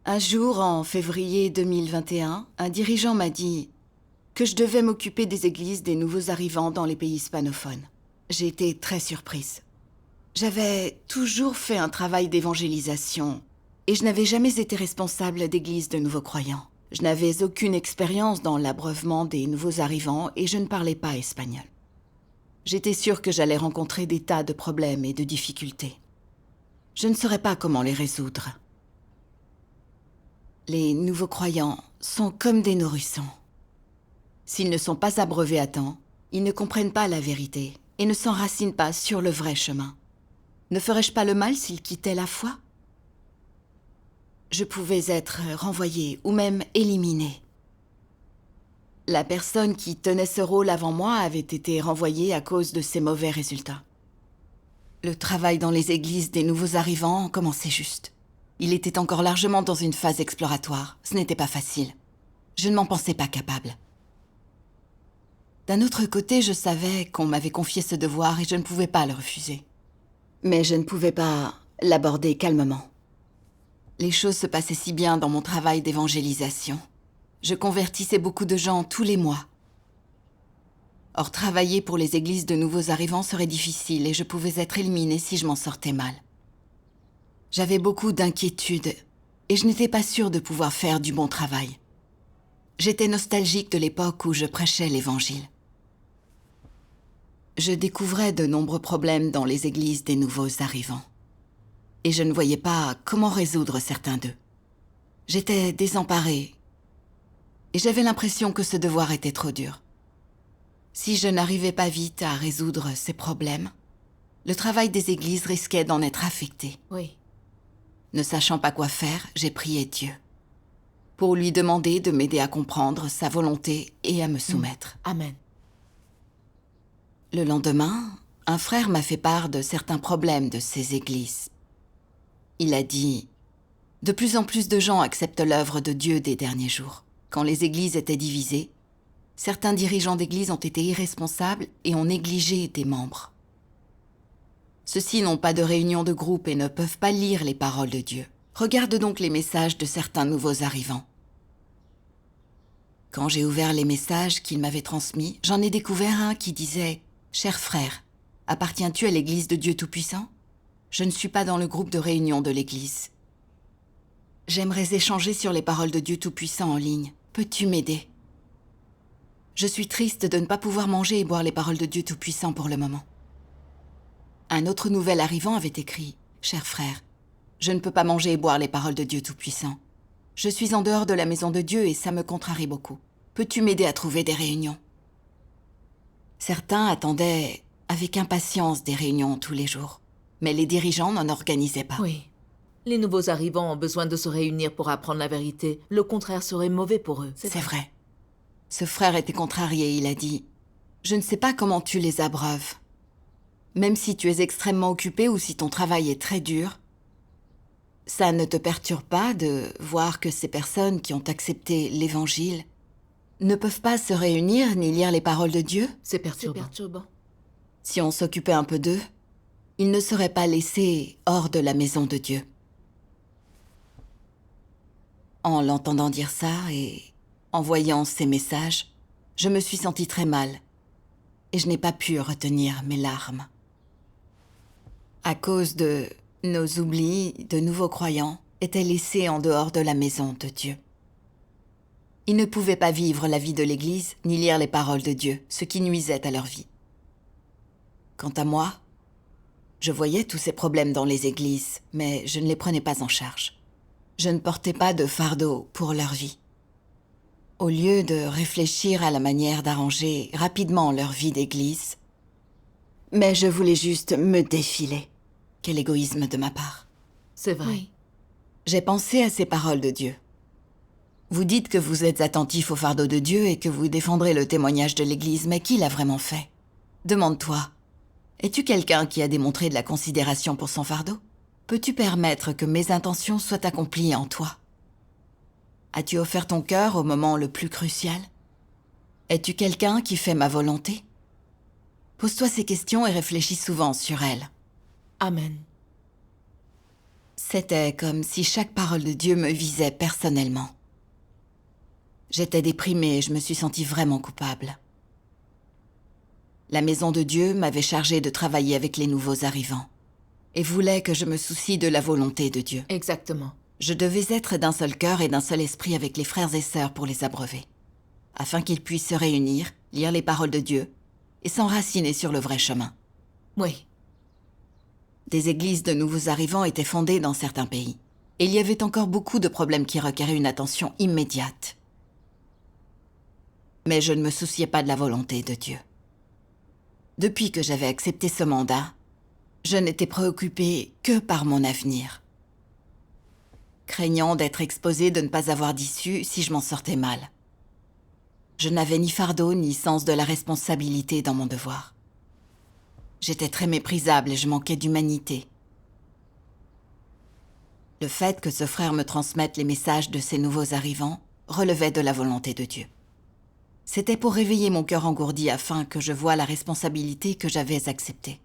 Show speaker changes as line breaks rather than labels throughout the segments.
Un jour, en février 2021, un dirigeant m'a dit que je devais m'occuper des églises des nouveaux arrivants dans les pays hispanophones. J'ai été très surprise. J'avais toujours fait un travail d'évangélisation et je n'avais jamais été responsable d'églises de nouveaux croyants. Je n'avais aucune expérience dans l'abreuvement des nouveaux arrivants et je ne parlais pas espagnol. J'étais sûre que j'allais rencontrer des tas de problèmes et de difficultés. Je ne saurais pas comment les résoudre. Les nouveaux croyants sont comme des nourrissons. S'ils ne sont pas abreuvés à temps, ils ne comprennent pas la vérité et ne s'enracinent pas sur le vrai chemin. Ne ferais-je pas le mal s'ils quittaient la foi? Je pouvais être renvoyée ou même éliminée. La personne qui tenait ce rôle avant moi avait été renvoyée à cause de ses mauvais résultats. Le travail dans les églises des nouveaux arrivants commençait juste. Il était encore largement dans une phase exploratoire. Ce n'était pas facile. Je ne m'en pensais pas capable. D'un autre côté, je savais qu'on m'avait confié ce devoir et je ne pouvais pas le refuser. Mais je ne pouvais pas l'aborder calmement. Les choses se passaient si bien dans mon travail d'évangélisation. Je convertissais beaucoup de gens tous les mois. Or, travailler pour les églises de nouveaux arrivants serait difficile et je pouvais être éliminée si je m'en sortais mal. J'avais beaucoup d'inquiétudes et je n'étais pas sûre de pouvoir faire du bon travail. J'étais nostalgique de l'époque où je prêchais l'Évangile. Je découvrais de nombreux problèmes dans les églises des nouveaux arrivants. Et je ne voyais pas comment résoudre certains d'eux. J'étais désemparée et j'avais l'impression que ce devoir était trop dur. Si je n'arrivais pas vite à résoudre ces problèmes, le travail des églises risquait d'en être affecté.
Oui.
Ne sachant pas quoi faire, j'ai prié Dieu pour lui demander de m'aider à comprendre sa volonté et à me soumettre.
Amen.
Le lendemain, un frère m'a fait part de certains problèmes de ces églises. Il a dit « De plus en plus de gens acceptent l'œuvre de Dieu des derniers jours. Quand les églises étaient divisées, certains dirigeants d'églises ont été irresponsables et ont négligé des membres. Ceux-ci n'ont pas de réunion de groupe et ne peuvent pas lire les paroles de Dieu. Regarde donc les messages de certains nouveaux arrivants. » Quand j'ai ouvert les messages qu'il m'avait transmis, j'en ai découvert un qui disait « Cher frère, appartiens-tu à l'Église de Dieu Tout-Puissant ? Je ne suis pas dans le groupe de réunion de l'Église. J'aimerais échanger sur les paroles de Dieu Tout-Puissant en ligne. Peux-tu m'aider ? Je suis triste de ne pas pouvoir manger et boire les paroles de Dieu Tout-Puissant pour le moment. » Un autre nouvel arrivant avait écrit « Cher frère, je ne peux pas manger et boire les paroles de Dieu Tout-Puissant. Je suis en dehors de la maison de Dieu et ça me contrarie beaucoup. Peux-tu m'aider à trouver des réunions ? » Certains attendaient avec impatience des réunions tous les jours, mais les dirigeants n'en organisaient pas.
Oui. Les nouveaux arrivants ont besoin de se réunir pour apprendre la vérité. Le contraire serait mauvais pour eux.
C'est vrai. Ce frère était contrarié, il a dit « Je ne sais pas comment tu les abreuves. Même si tu es extrêmement occupé ou si ton travail est très dur, ça ne te perturbe pas de voir que ces personnes qui ont accepté l'Évangile ne peuvent pas se réunir ni lire les paroles de Dieu ?
C'est perturbant.
Si on s'occupait un peu d'eux, ils ne seraient pas laissés hors de la maison de Dieu. » En l'entendant dire ça et en voyant ces messages, je me suis sentie très mal et je n'ai pas pu retenir mes larmes. À cause de nos oublis, de nouveaux croyants étaient laissés en dehors de la maison de Dieu. Ils ne pouvaient pas vivre la vie de l'Église ni lire les paroles de Dieu, ce qui nuisait à leur vie. Quant à moi, je voyais tous ces problèmes dans les églises, mais je ne les prenais pas en charge. Je ne portais pas de fardeau pour leur vie. Au lieu de réfléchir à la manière d'arranger rapidement leur vie d'église, mais je voulais juste me défiler. Quel égoïsme de ma part.
C'est vrai.
Oui. J'ai pensé à ces paroles de Dieu. Vous dites que vous êtes attentif au fardeau de Dieu et que vous défendrez le témoignage de l'Église, mais qui l'a vraiment fait ? Demande-toi, es-tu quelqu'un qui a démontré de la considération pour son fardeau ? Peux-tu permettre que mes intentions soient accomplies en toi ? As-tu offert ton cœur au moment le plus crucial ? Es-tu quelqu'un qui fait ma volonté ? Pose-toi ces questions et réfléchis souvent sur elles.
Amen.
C'était comme si chaque parole de Dieu me visait personnellement. J'étais déprimée et je me suis sentie vraiment coupable. La maison de Dieu m'avait chargée de travailler avec les nouveaux arrivants et voulait que je me soucie de la volonté de Dieu.
Exactement.
Je devais être d'un seul cœur et d'un seul esprit avec les frères et sœurs pour les abreuver, afin qu'ils puissent se réunir, lire les paroles de Dieu et s'enraciner sur le vrai chemin.
Oui.
Des églises de nouveaux arrivants étaient fondées dans certains pays, et il y avait encore beaucoup de problèmes qui requéraient une attention immédiate. Mais je ne me souciais pas de la volonté de Dieu. Depuis que j'avais accepté ce mandat, je n'étais préoccupée que par mon avenir, craignant d'être exposée de ne pas avoir d'issue si je m'en sortais mal. Je n'avais ni fardeau ni sens de la responsabilité dans mon devoir. J'étais très méprisable et je manquais d'humanité. Le fait que ce frère me transmette les messages de ces nouveaux arrivants relevait de la volonté de Dieu. C'était pour réveiller mon cœur engourdi afin que je voie la responsabilité que j'avais acceptée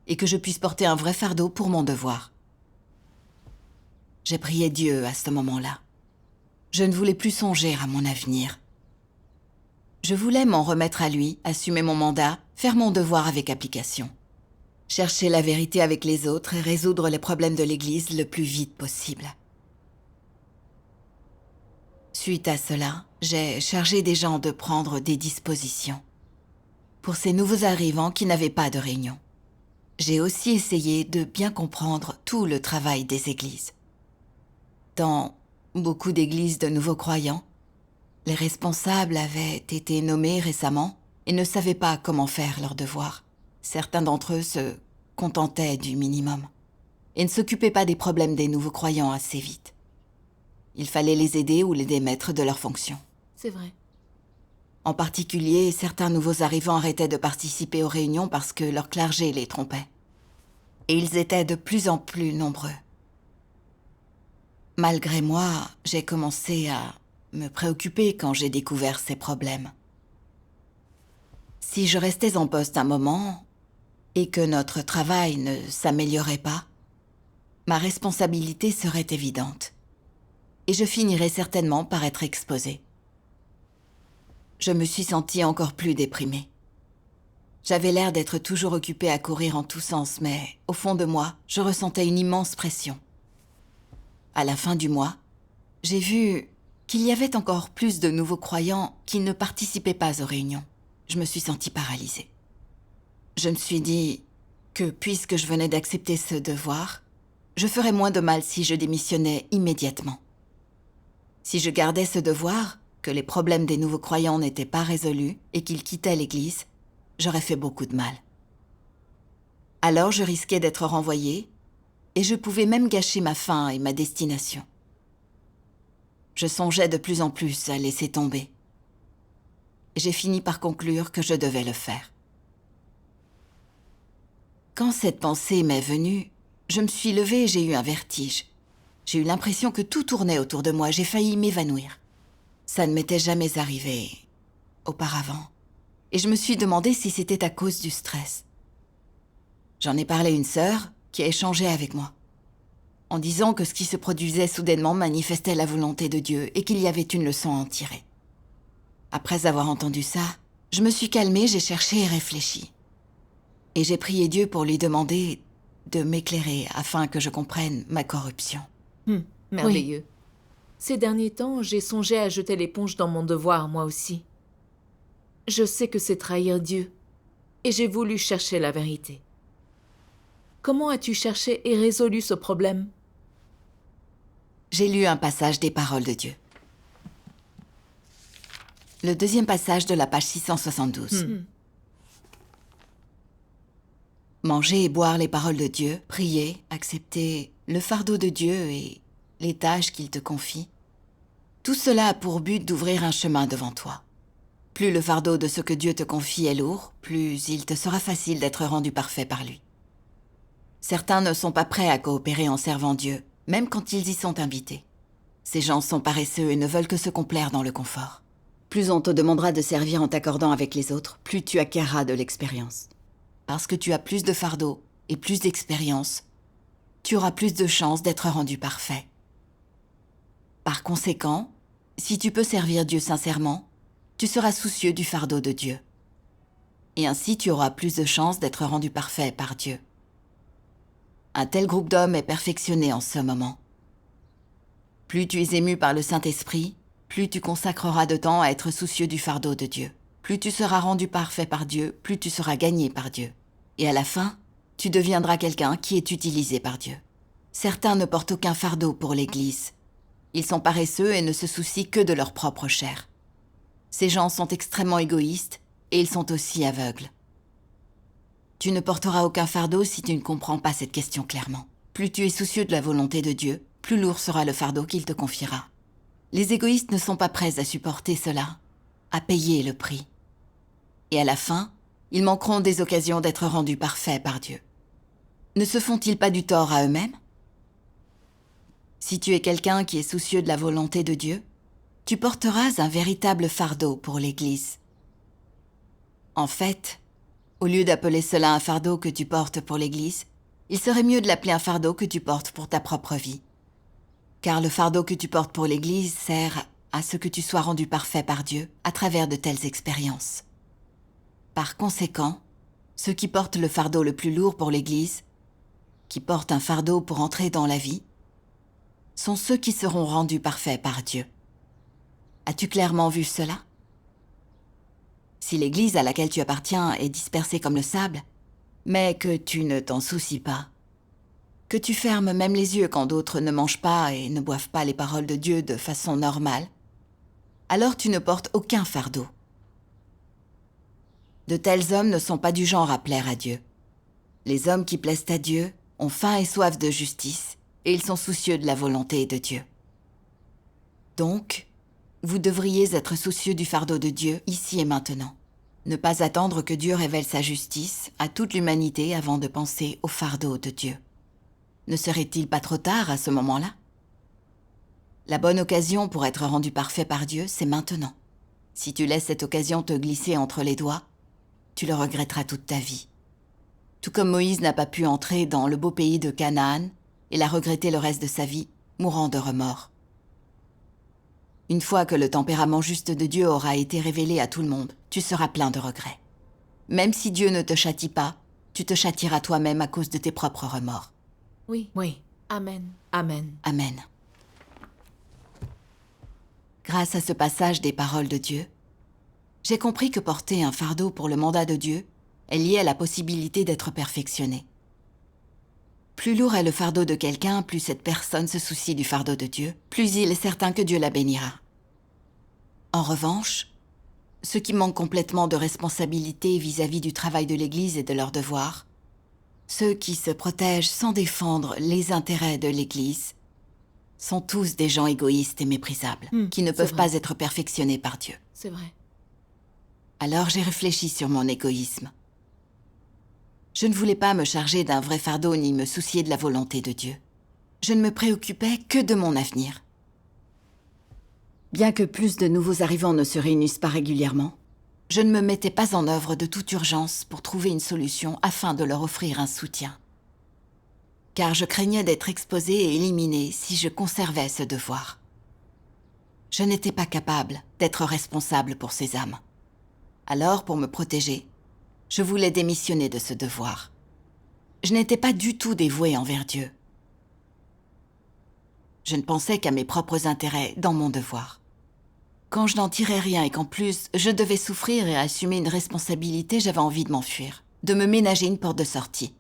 et que je puisse porter un vrai fardeau pour mon devoir. J'ai prié Dieu à ce moment-là. Je ne voulais plus songer à mon avenir. Je voulais m'en remettre à lui, assumer mon mandat, faire mon devoir avec application. Chercher la vérité avec les autres et résoudre les problèmes de l'Église le plus vite possible. Suite à cela, j'ai chargé des gens de prendre des dispositions pour ces nouveaux arrivants qui n'avaient pas de réunion. J'ai aussi essayé de bien comprendre tout le travail des églises. Dans beaucoup d'églises de nouveaux croyants, les responsables avaient été nommés récemment et ne savaient pas comment faire leur devoir. Certains d'entre eux se contentaient du minimum et ne s'occupaient pas des problèmes des nouveaux croyants assez vite. Il fallait les aider ou les démettre de leurs fonctions.
C'est vrai.
En particulier, certains nouveaux arrivants arrêtaient de participer aux réunions parce que leur clergé les trompait. Et ils étaient de plus en plus nombreux. Malgré moi, j'ai commencé à me préoccuper quand j'ai découvert ces problèmes. Si je restais en poste un moment et que notre travail ne s'améliorait pas, ma responsabilité serait évidente. Et je finirais certainement par être exposée. Je me suis sentie encore plus déprimée. J'avais l'air d'être toujours occupée à courir en tous sens, mais au fond de moi, je ressentais une immense pression. À la fin du mois, j'ai vu qu'il y avait encore plus de nouveaux croyants qui ne participaient pas aux réunions. Je me suis sentie paralysée. Je me suis dit que puisque je venais d'accepter ce devoir, je ferais moins de mal si je démissionnais immédiatement. Si je gardais ce devoir, que les problèmes des nouveaux croyants n'étaient pas résolus et qu'ils quittaient l'Église, j'aurais fait beaucoup de mal. Alors je risquais d'être renvoyée et je pouvais même gâcher ma fin et ma destination. Je songeais de plus en plus à laisser tomber. J'ai fini par conclure que je devais le faire. Quand cette pensée m'est venue, je me suis levée et j'ai eu un vertige. J'ai eu l'impression que tout tournait autour de moi, j'ai failli m'évanouir. Ça ne m'était jamais arrivé auparavant. Et je me suis demandé si c'était à cause du stress. J'en ai parlé à une sœur qui a échangé avec moi, en disant que ce qui se produisait soudainement manifestait la volonté de Dieu et qu'il y avait une leçon à en tirer. Après avoir entendu ça, je me suis calmée, j'ai cherché et réfléchi. Et j'ai prié Dieu pour lui demander de m'éclairer afin que je comprenne ma corruption.
Merveilleux. Oui. Ces derniers temps, j'ai songé à jeter l'éponge dans mon devoir, moi aussi. Je sais que c'est trahir Dieu, et j'ai voulu chercher la vérité. Comment as-tu cherché et résolu ce problème?
J'ai lu un passage des paroles de Dieu. Le deuxième passage de la page 672. Manger et boire les paroles de Dieu, prier, accepter le fardeau de Dieu et les tâches qu'il te confie. Tout cela a pour but d'ouvrir un chemin devant toi. Plus le fardeau de ce que Dieu te confie est lourd, plus il te sera facile d'être rendu parfait par lui. Certains ne sont pas prêts à coopérer en servant Dieu, même quand ils y sont invités. Ces gens sont paresseux et ne veulent que se complaire dans le confort. Plus on te demandera de servir en t'accordant avec les autres, plus tu acquerras de l'expérience. Parce que tu as plus de fardeau et plus d'expérience, tu auras plus de chances d'être rendu parfait. Par conséquent, si tu peux servir Dieu sincèrement, tu seras soucieux du fardeau de Dieu. Et ainsi tu auras plus de chances d'être rendu parfait par Dieu. Un tel groupe d'hommes est perfectionné en ce moment. Plus tu es ému par le Saint-Esprit, plus tu consacreras de temps à être soucieux du fardeau de Dieu. Plus tu seras rendu parfait par Dieu, plus tu seras gagné par Dieu. Et à la fin, tu deviendras quelqu'un qui est utilisé par Dieu. Certains ne portent aucun fardeau pour l'Église. Ils sont paresseux et ne se soucient que de leur propre chair. Ces gens sont extrêmement égoïstes et ils sont aussi aveugles. Tu ne porteras aucun fardeau si tu ne comprends pas cette question clairement. Plus tu es soucieux de la volonté de Dieu, plus lourd sera le fardeau qu'il te confiera. Les égoïstes ne sont pas prêts à supporter cela, à payer le prix. Et à la fin, ils manqueront des occasions d'être rendus parfaits par Dieu. Ne se font-ils pas du tort à eux-mêmes? Si tu es quelqu'un qui est soucieux de la volonté de Dieu, tu porteras un véritable fardeau pour l'Église. En fait, au lieu d'appeler cela un fardeau que tu portes pour l'Église, il serait mieux de l'appeler un fardeau que tu portes pour ta propre vie. Car le fardeau que tu portes pour l'Église sert à ce que tu sois rendu parfait par Dieu à travers de telles expériences. Par conséquent, ceux qui portent le fardeau le plus lourd pour l'Église, qui portent un fardeau pour entrer dans la vie, sont ceux qui seront rendus parfaits par Dieu. As-tu clairement vu cela? Si l'Église à laquelle tu appartiens est dispersée comme le sable, mais que tu ne t'en soucies pas, que tu fermes même les yeux quand d'autres ne mangent pas et ne boivent pas les paroles de Dieu de façon normale, alors tu ne portes aucun fardeau. De tels hommes ne sont pas du genre à plaire à Dieu. Les hommes qui plaisent à Dieu ont faim et soif de justice, et ils sont soucieux de la volonté de Dieu. Donc, vous devriez être soucieux du fardeau de Dieu ici et maintenant. Ne pas attendre que Dieu révèle sa justice à toute l'humanité avant de penser au fardeau de Dieu. Ne serait-il pas trop tard à ce moment-là? La bonne occasion pour être rendu parfait par Dieu, c'est maintenant. Si tu laisses cette occasion te glisser entre les doigts, tu le regretteras toute ta vie. Tout comme Moïse n'a pas pu entrer dans le beau pays de Canaan, et l'a regretté le reste de sa vie, mourant de remords. Une fois que le tempérament juste de Dieu aura été révélé à tout le monde, tu seras plein de regrets. Même si Dieu ne te châtie pas, tu te châtieras toi-même à cause de tes propres remords.
Oui. Amen. Amen.
Amen. Grâce à ce passage des paroles de Dieu, j'ai compris que porter un fardeau pour le mandat de Dieu est lié à la possibilité d'être perfectionné. Plus lourd est le fardeau de quelqu'un, plus cette personne se soucie du fardeau de Dieu, plus il est certain que Dieu la bénira. En revanche, ceux qui manquent complètement de responsabilité vis-à-vis du travail de l'Église et de leurs devoirs, ceux qui se protègent sans défendre les intérêts de l'Église, sont tous des gens égoïstes et méprisables, qui ne peuvent pas être perfectionnés par Dieu.
C'est vrai.
Alors j'ai réfléchi sur mon égoïsme. Je ne voulais pas me charger d'un vrai fardeau ni me soucier de la volonté de Dieu. Je ne me préoccupais que de mon avenir. Bien que plus de nouveaux arrivants ne se réunissent pas régulièrement, je ne me mettais pas en œuvre de toute urgence pour trouver une solution afin de leur offrir un soutien. Car je craignais d'être exposée et éliminée si je conservais ce devoir. Je n'étais pas capable d'être responsable pour ces âmes. Alors, pour me protéger, je voulais démissionner de ce devoir. Je n'étais pas du tout dévouée envers Dieu. Je ne pensais qu'à mes propres intérêts dans mon devoir. Quand je n'en tirais rien et qu'en plus, je devais souffrir et assumer une responsabilité, j'avais envie de m'enfuir, de me ménager une porte de sortie.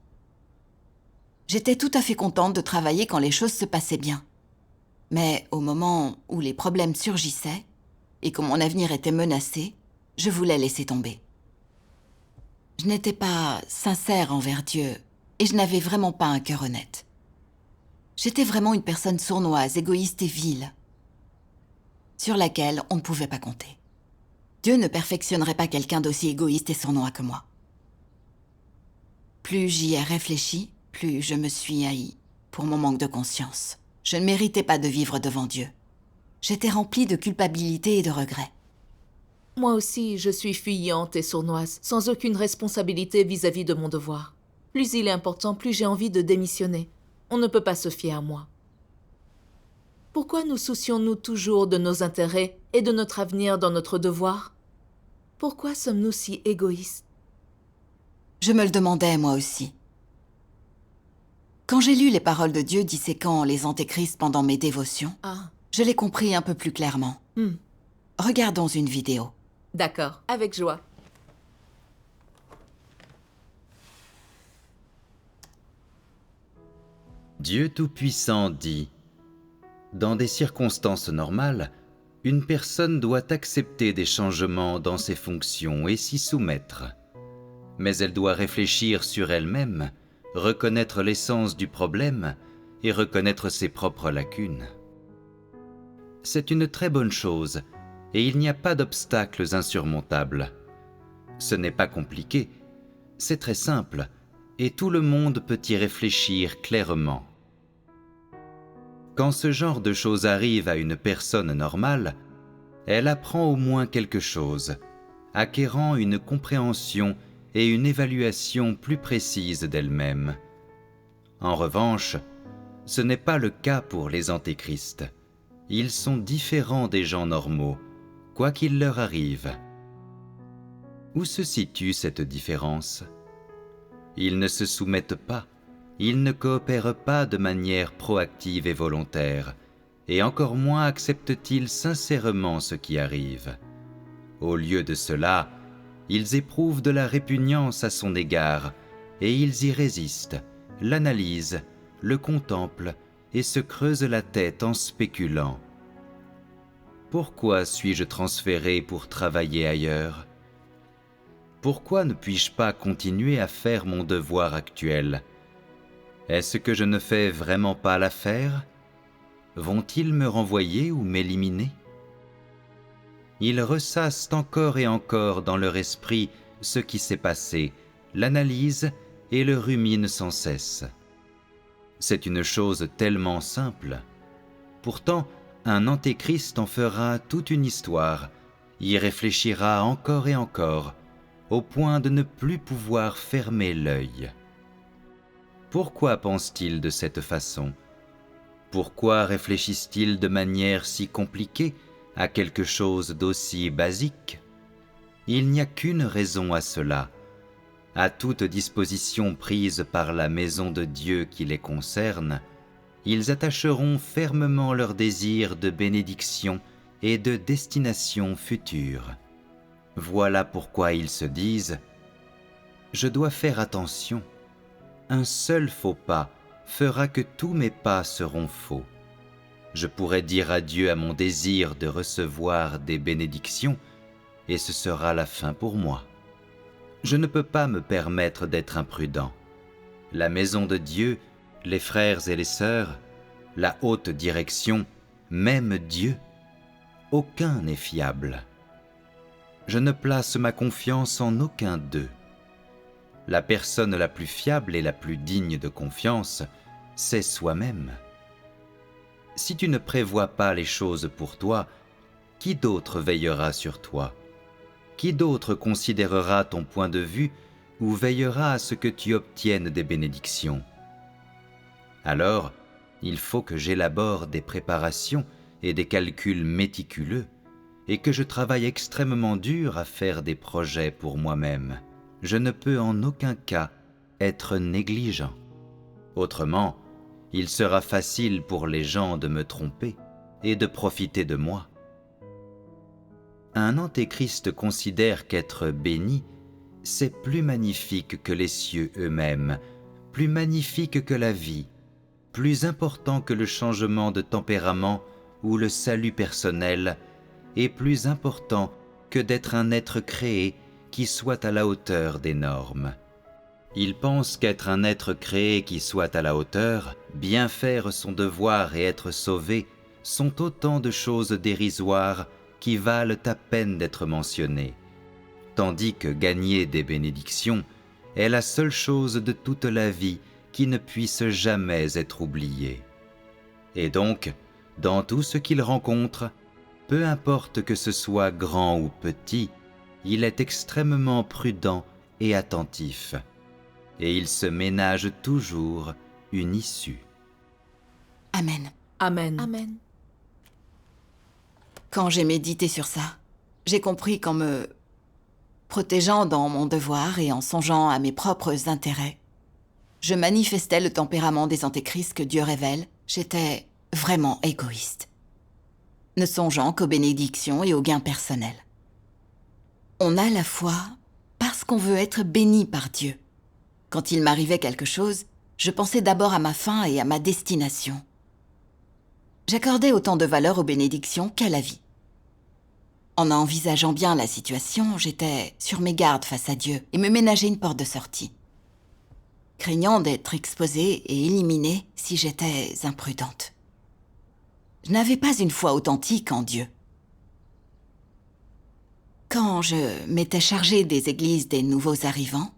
J'étais tout à fait contente de travailler quand les choses se passaient bien. Mais au moment où les problèmes surgissaient et que mon avenir était menacé, je voulais laisser tomber. Je n'étais pas sincère envers Dieu et je n'avais vraiment pas un cœur honnête. J'étais vraiment une personne sournoise, égoïste et vile, sur laquelle on ne pouvait pas compter. Dieu ne perfectionnerait pas quelqu'un d'aussi égoïste et sournois que moi. Plus j'y ai réfléchi, plus je me suis haïe pour mon manque de conscience. Je ne méritais pas de vivre devant Dieu. J'étais remplie de culpabilité et de regrets.
Moi aussi, je suis fuyante et sournoise, sans aucune responsabilité vis-à-vis de mon devoir. Plus il est important, plus j'ai envie de démissionner. on ne peut pas se fier à moi. Pourquoi nous soucions-nous toujours de nos intérêts et de notre avenir dans notre devoir? Pourquoi sommes-nous si égoïstes?
Je me le demandais moi aussi. Quand j'ai lu les paroles de Dieu disséquant les antéchrists pendant mes dévotions, je l'ai compris un peu plus clairement. Regardons une vidéo.
D'accord, avec joie.
Dieu Tout-Puissant dit : dans des circonstances normales, une personne doit accepter des changements dans ses fonctions et s'y soumettre. Mais elle doit réfléchir sur elle-même, reconnaître l'essence du problème et reconnaître ses propres lacunes. C'est une très bonne chose et il n'y a pas d'obstacles insurmontables. Ce n'est pas compliqué, c'est très simple et tout le monde peut y réfléchir clairement. Quand ce genre de choses arrive à une personne normale, elle apprend au moins quelque chose, acquérant une compréhension et une évaluation plus précise d'elle-même. En revanche, ce n'est pas le cas pour les antéchrists. Ils sont différents des gens normaux, quoi qu'il leur arrive. Où se situe cette différence ? Ils ne se soumettent pas, ils ne coopèrent pas de manière proactive et volontaire, et encore moins acceptent-ils sincèrement ce qui arrive. Au lieu de cela, ils éprouvent de la répugnance à son égard, et ils y résistent, l'analysent, le contemplent et se creusent la tête en spéculant. Pourquoi suis-je transféré pour travailler ailleurs ? Pourquoi ne puis-je pas continuer à faire mon devoir actuel ? Est-ce que je ne fais vraiment pas l'affaire ? Vont-ils me renvoyer ou m'éliminer ? Ils ressassent encore et encore dans leur esprit ce qui s'est passé, l'analysent et le ruminent sans cesse. C'est une chose tellement simple. Pourtant, un antéchrist en fera toute une histoire, y réfléchira encore et encore, au point de ne plus pouvoir fermer l'œil. Pourquoi pense-t-il de cette façon ? Pourquoi réfléchissent-ils de manière si compliquée à quelque chose d'aussi basique ? Il n'y a qu'une raison à cela. À toute disposition prise par la maison de Dieu qui les concerne, ils attacheront fermement leur désir de bénédiction et de destination future. Voilà pourquoi ils se disent : je dois faire attention. Un seul faux pas fera que tous mes pas seront faux. Je pourrais dire adieu à mon désir de recevoir des bénédictions, et ce sera la fin pour moi. Je ne peux pas me permettre d'être imprudent. La maison de Dieu, les frères et les sœurs, la haute direction, même Dieu, aucun n'est fiable. Je ne place ma confiance en aucun d'eux. La personne la plus fiable et la plus digne de confiance, c'est soi-même. Si tu ne prévois pas les choses pour toi, qui d'autre veillera sur toi ? Qui d'autre considérera ton point de vue ou veillera à ce que tu obtiennes des bénédictions ? Alors, il faut que j'élabore des préparations et des calculs méticuleux, et que je travaille extrêmement dur à faire des projets pour moi-même. Je ne peux en aucun cas être négligent. Autrement, il sera facile pour les gens de me tromper et de profiter de moi. Un antéchrist considère qu'être béni, c'est plus magnifique que les cieux eux-mêmes, plus magnifique que la vie, plus important que le changement de tempérament ou le salut personnel, et plus important que d'être un être créé qui soit à la hauteur des normes. Il pense qu'être un être créé qui soit à la hauteur, bien faire son devoir et être sauvé, sont autant de choses dérisoires qui valent à peine d'être mentionnées, tandis que gagner des bénédictions est la seule chose de toute la vie qui ne puisse jamais être oubliée. Et donc, dans tout ce qu'il rencontre, peu importe que ce soit grand ou petit, il est extrêmement prudent et attentif, et il se ménage toujours une issue.
Amen.
Amen. Amen.
Quand j'ai médité sur ça, j'ai compris qu'en me protégeant dans mon devoir et en songeant à mes propres intérêts, je manifestais le tempérament des antéchrists que Dieu révèle. J'étais vraiment égoïste, ne songeant qu'aux bénédictions et aux gains personnels. On a la foi parce qu'on veut être béni par Dieu. Quand il m'arrivait quelque chose, je pensais d'abord à ma fin et à ma destination. J'accordais autant de valeur aux bénédictions qu'à la vie. En envisageant bien la situation, j'étais sur mes gardes face à Dieu et me ménageais une porte de sortie, craignant d'être exposée et éliminée si j'étais imprudente. Je n'avais pas une foi authentique en Dieu. Quand je m'étais chargée des églises des nouveaux arrivants,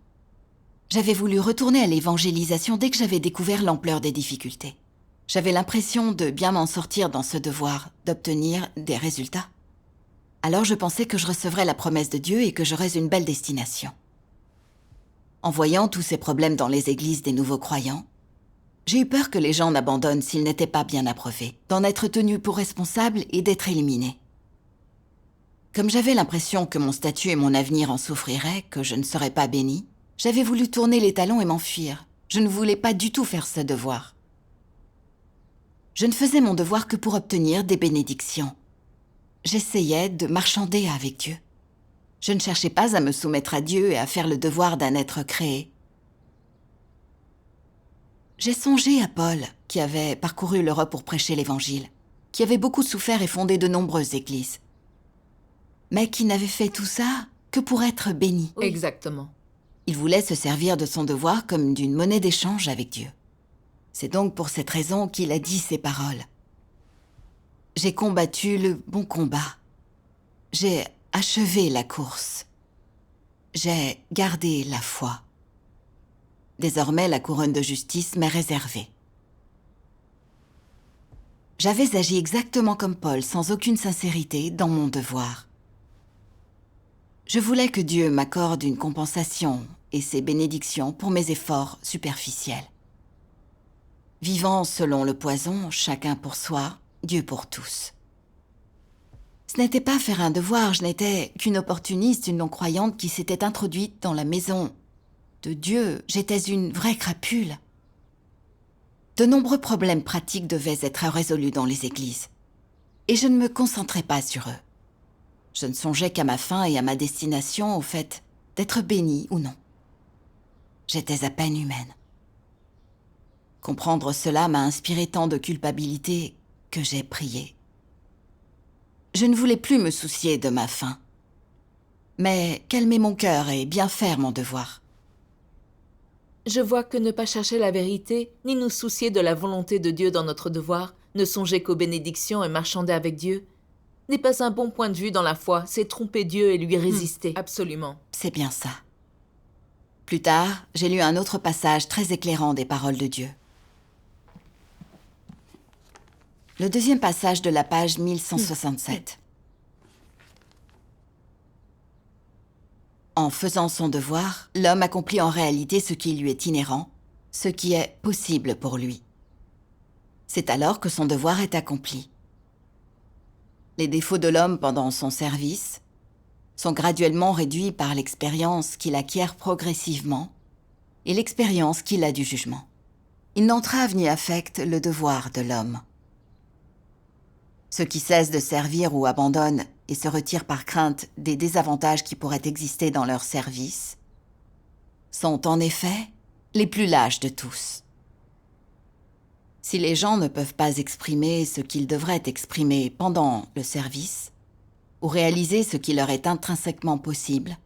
j'avais voulu retourner à l'évangélisation dès que j'avais découvert l'ampleur des difficultés. J'avais l'impression de bien m'en sortir dans ce devoir, d'obtenir des résultats. Alors je pensais que je recevrais la promesse de Dieu et que j'aurais une belle destination. En voyant tous ces problèmes dans les églises des nouveaux croyants, j'ai eu peur que les gens n'abandonnent s'ils n'étaient pas bien approuvés, d'en être tenus pour responsables et d'être éliminés. Comme j'avais l'impression que mon statut et mon avenir en souffriraient, que je ne serais pas bénie, j'avais voulu tourner les talons et m'enfuir. Je ne voulais pas du tout faire ce devoir. Je ne faisais mon devoir que pour obtenir des bénédictions. J'essayais de marchander avec Dieu. Je ne cherchais pas à me soumettre à Dieu et à faire le devoir d'un être créé. J'ai songé à Paul, qui avait parcouru l'Europe pour prêcher l'Évangile, qui avait beaucoup souffert et fondé de nombreuses églises, mais qui n'avait fait tout ça que pour être béni.
Oui. Exactement.
Il voulait se servir de son devoir comme d'une monnaie d'échange avec Dieu. C'est donc pour cette raison qu'il a dit ces paroles. « J'ai combattu le bon combat. J'ai achevé la course. J'ai gardé la foi. Désormais, la couronne de justice m'est réservée. » J'avais agi exactement comme Paul, sans aucune sincérité, dans mon devoir. Je voulais que Dieu m'accorde une compensation et ses bénédictions pour mes efforts superficiels. Vivant selon le poison, chacun pour soi, Dieu pour tous. Ce n'était pas faire un devoir, je n'étais qu'une opportuniste, une non-croyante qui s'était introduite dans la maison de Dieu. J'étais une vraie crapule. De nombreux problèmes pratiques devaient être résolus dans les églises, et je ne me concentrais pas sur eux. Je ne songeais qu'à ma fin et à ma destination, au fait d'être bénie ou non. J'étais à peine humaine. Comprendre cela m'a inspiré tant de culpabilité que j'ai prié. Je ne voulais plus me soucier de ma fin, mais calmer mon cœur et bien faire mon devoir.
Je vois que ne pas chercher la vérité, ni nous soucier de la volonté de Dieu dans notre devoir, ne songer qu'aux bénédictions et marchander avec Dieu, n'est pas un bon point de vue dans la foi, c'est tromper Dieu et lui résister. Absolument.
C'est bien ça. Plus tard, j'ai lu un autre passage très éclairant des paroles de Dieu. Le deuxième passage de la page 1167. En faisant son devoir, l'homme accomplit en réalité ce qui lui est inhérent, ce qui est possible pour lui. C'est alors que son devoir est accompli. Les défauts de l'homme pendant son service sont graduellement réduits par l'expérience qu'il acquiert progressivement et l'expérience qu'il a du jugement. Ils n'entravent ni affectent le devoir de l'homme. Ceux qui cessent de servir ou abandonnent et se retirent par crainte des désavantages qui pourraient exister dans leur service sont en effet les plus lâches de tous. Si les gens ne peuvent pas exprimer ce qu'ils devraient exprimer pendant le service, ou réaliser ce qui leur est intrinsèquement possible,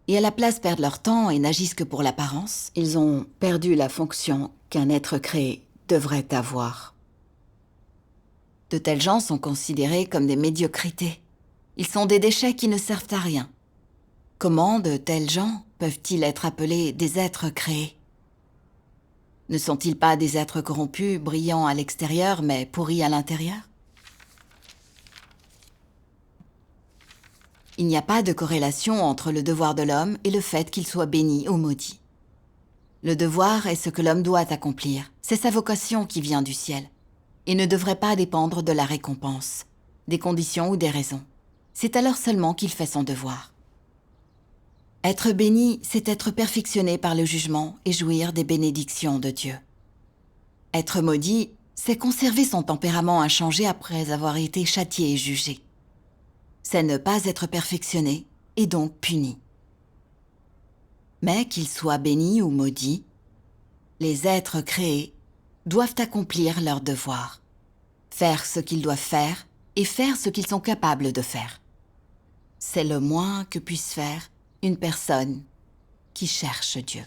et à la place perdent leur temps et n'agissent que pour l'apparence, ils ont perdu la fonction qu'un être créé devrait avoir. De tels gens sont considérés comme des médiocrités. Ils sont des déchets qui ne servent à rien. Comment de tels gens peuvent-ils être appelés des êtres créés ? Ne sont-ils pas des êtres corrompus, brillants à l'extérieur, mais pourris à l'intérieur ? Il n'y a pas de corrélation entre le devoir de l'homme et le fait qu'il soit béni ou maudit. Le devoir est ce que l'homme doit accomplir. C'est sa vocation qui vient du ciel. et ne devrait pas dépendre de la récompense, des conditions ou des raisons. C'est alors seulement qu'il fait son devoir. Être béni, c'est être perfectionné par le jugement et jouir des bénédictions de Dieu. Être maudit, c'est conserver son tempérament inchangé après avoir été châtié et jugé. C'est ne pas être perfectionné et donc puni. Mais qu'ils soient bénis ou maudits, les êtres créés doivent accomplir leur devoir, faire ce qu'ils doivent faire et faire ce qu'ils sont capables de faire. C'est le moins que puisse faire une personne qui cherche Dieu.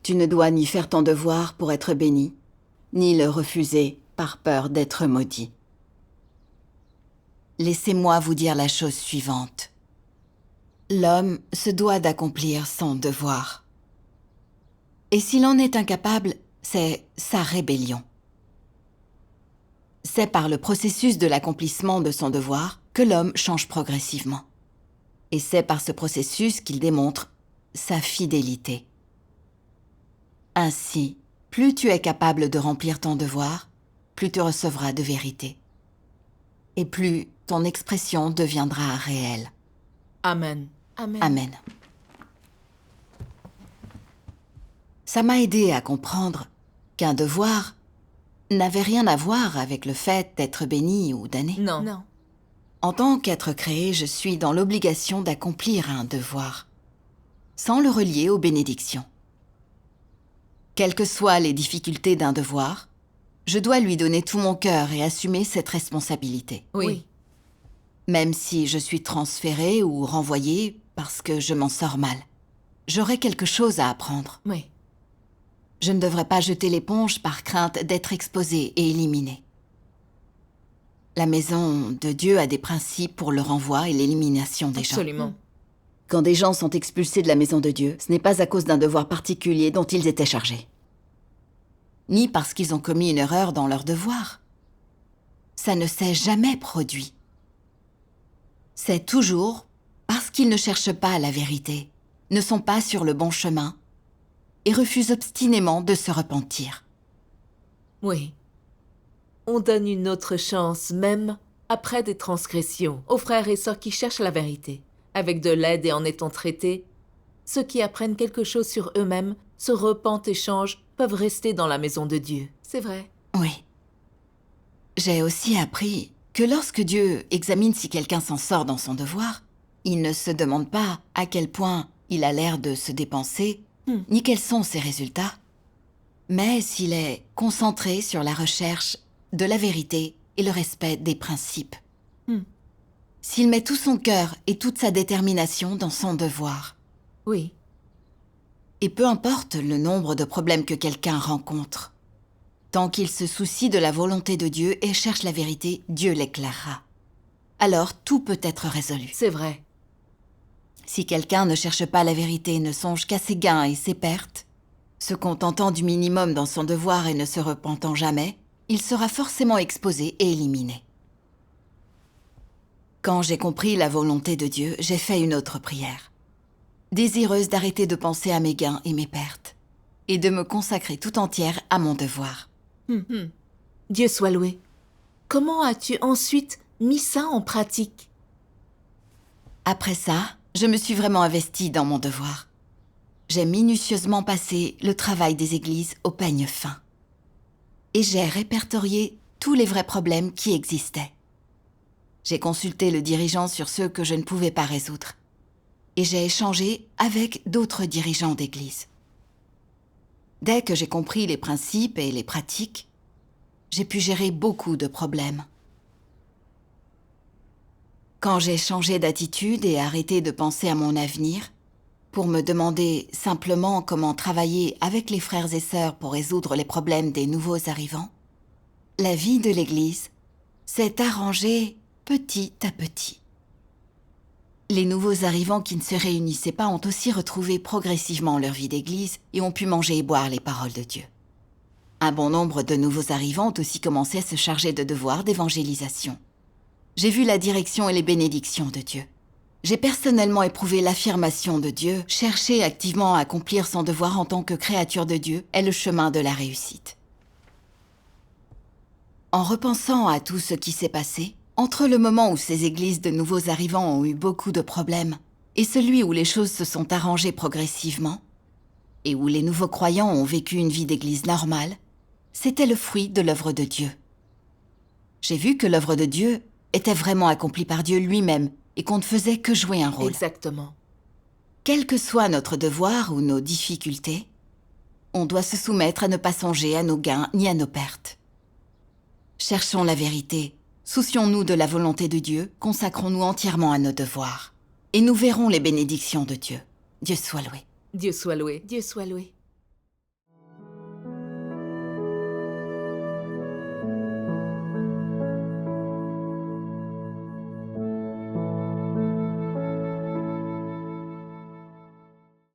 Tu ne dois ni faire ton devoir pour être béni, ni le refuser par peur d'être maudit. Laissez-moi vous dire la chose suivante. L'homme se doit d'accomplir son devoir. Et s'il en est incapable, c'est sa rébellion. C'est par le processus de l'accomplissement de son devoir que l'homme change progressivement. Et c'est par ce processus qu'il démontre sa fidélité. Ainsi, plus tu es capable de remplir ton devoir, plus tu recevras de vérité. Et plus ton expression deviendra réelle.
Amen. Amen.
Amen. Ça m'a aidé à comprendre qu'un devoir n'avait rien à voir avec le fait d'être béni ou damné.
Non.
En tant qu'être créé, je suis dans l'obligation d'accomplir un devoir, sans le relier aux bénédictions. Quelles que soient les difficultés d'un devoir, je dois lui donner tout mon cœur et assumer cette responsabilité.
Oui.
Même si je suis transférée ou renvoyée parce que je m'en sors mal, j'aurai quelque chose à apprendre.
Oui.
Je ne devrais pas jeter l'éponge par crainte d'être exposée et éliminée. La maison de Dieu a des principes pour le renvoi et l'élimination des gens.
Absolument.
Quand des gens sont expulsés de la maison de Dieu, ce n'est pas à cause d'un devoir particulier dont ils étaient chargés, ni parce qu'ils ont commis une erreur dans leur devoir. Ça ne s'est jamais produit. C'est toujours parce qu'ils ne cherchent pas la vérité, ne sont pas sur le bon chemin et refusent obstinément de se repentir.
Oui. On donne une autre chance, même après des transgressions, aux frères et sœurs qui cherchent la vérité. Avec de l'aide et en étant traités, ceux qui apprennent quelque chose sur eux-mêmes, se repentent et changent, peuvent rester dans la maison de Dieu. C'est vrai.
Oui. J'ai aussi appris que lorsque Dieu examine si quelqu'un s'en sort dans son devoir, il ne se demande pas à quel point il a l'air de se dépenser, ni quels sont ses résultats, mais s'il est concentré sur la recherche de la vérité et le respect des principes. S'il met tout son cœur et toute sa détermination dans son devoir.
Oui.
Et peu importe le nombre de problèmes que quelqu'un rencontre, tant qu'il se soucie de la volonté de Dieu et cherche la vérité, Dieu l'éclairera. Alors tout peut être résolu.
C'est vrai.
Si quelqu'un ne cherche pas la vérité, ne songe qu'à ses gains et ses pertes, se contentant du minimum dans son devoir et ne se repentant jamais, il sera forcément exposé et éliminé. Quand j'ai compris la volonté de Dieu, j'ai fait une autre prière, désireuse d'arrêter de penser à mes gains et mes pertes, et de me consacrer tout entière à mon devoir.
Dieu soit loué. Comment as-tu ensuite mis ça en pratique?
Après ça, je me suis vraiment investie dans mon devoir. J'ai minutieusement passé le travail des églises au peigne fin. Et j'ai répertorié tous les vrais problèmes qui existaient. J'ai consulté le dirigeant sur ceux que je ne pouvais pas résoudre. Et j'ai échangé avec d'autres dirigeants d'église. Dès que j'ai compris les principes et les pratiques, j'ai pu gérer beaucoup de problèmes. Quand j'ai changé d'attitude et arrêté de penser à mon avenir, pour me demander simplement comment travailler avec les frères et sœurs pour résoudre les problèmes des nouveaux arrivants, la vie de l'Église s'est arrangée petit à petit. Les nouveaux arrivants qui ne se réunissaient pas ont aussi retrouvé progressivement leur vie d'Église et ont pu manger et boire les paroles de Dieu. Un bon nombre de nouveaux arrivants ont aussi commencé à se charger de devoirs d'évangélisation. J'ai vu la direction et les bénédictions de Dieu. J'ai personnellement éprouvé l'affirmation de Dieu. Chercher activement à accomplir son devoir en tant que créature de Dieu est le chemin de la réussite. En repensant à tout ce qui s'est passé, entre le moment où ces églises de nouveaux arrivants ont eu beaucoup de problèmes et celui où les choses se sont arrangées progressivement, et où les nouveaux croyants ont vécu une vie d'église normale, c'était le fruit de l'œuvre de Dieu. J'ai vu que l'œuvre de Dieu était vraiment accomplie par Dieu lui-même et qu'on ne faisait que jouer un rôle.
Exactement.
Quel que soit notre devoir ou nos difficultés, on doit se soumettre à ne pas songer à nos gains ni à nos pertes. Cherchons la vérité, soucions-nous de la volonté de Dieu, consacrons-nous entièrement à nos devoirs. Et nous verrons les bénédictions de Dieu. Dieu soit loué.
Dieu soit loué. Dieu soit loué.